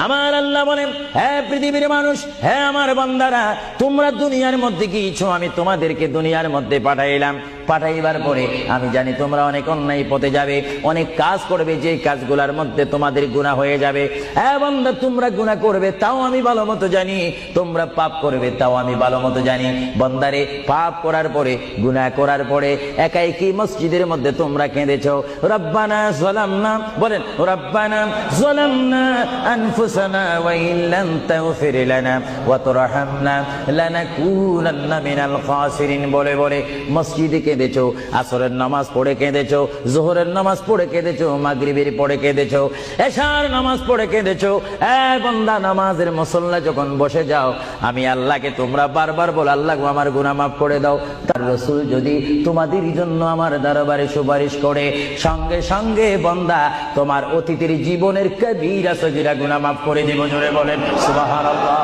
আমার আল্লাহ বলেন, হে পৃথিবীর মানুষ, হে আমার বান্দারা, তোমরা দুনিয়ার মধ্যে গিয়েছো, আমি তোমাদেরকে দুনিয়ার মধ্যে পাঠাইলাম। পাঠাইবার পরে আমি জানি তোমরা অনেক অন্যায় পথে যাবে, অনেক কাজ করবে, যে কাজগুলোর মধ্যে তোমাদের গুনাহ হয়ে যাবে। হ্যাঁ বান্দা, তোমরা গুনাহ করবে তাও আমি ভালো মতো জানি, তোমরা পাপ করবে তাও আমি ভালো মতো জানি। বান্দারে, পাপ করার পরে, গুনাহ করার পরে একাই কি মসজিদের মধ্যে তোমরা কেঁদেছো, রব্বানা যালামনা, বলেন রব্বানা যালামনা আনফুসানা ওয়া ইল্লাম তাগফির লানা ওয়া তুরহামনা লানাকুনান্না মিনাল খাসিরিন বলে বলে মসজিদে কেঁদেছো, আসরের নামাজ পড়ে কেঁদেছো, যোহরের নামাজ পড়ে কেঁদেছো, মাগরিবের পড়ে কেঁদেছো, এশার নামাজ পড়ে কেঁদেছো। এ বান্দা, নামাজের মুসল্লা যখন বসে যাও, আমি আল্লাহকে তোমরা বারবার বল, আল্লাহ আমার গুনাহ মাফ করে দাও। তার রাসূল যদি তোমাদের জন্য আমার দরবারে সুপারিশ করে, সঙ্গে সঙ্গে বান্দা তোমার অতীতের জীবনের কবিরা সগীরা গুনাহ মাফ করে দিব। জোরে বলেন সুবহানাল্লাহ।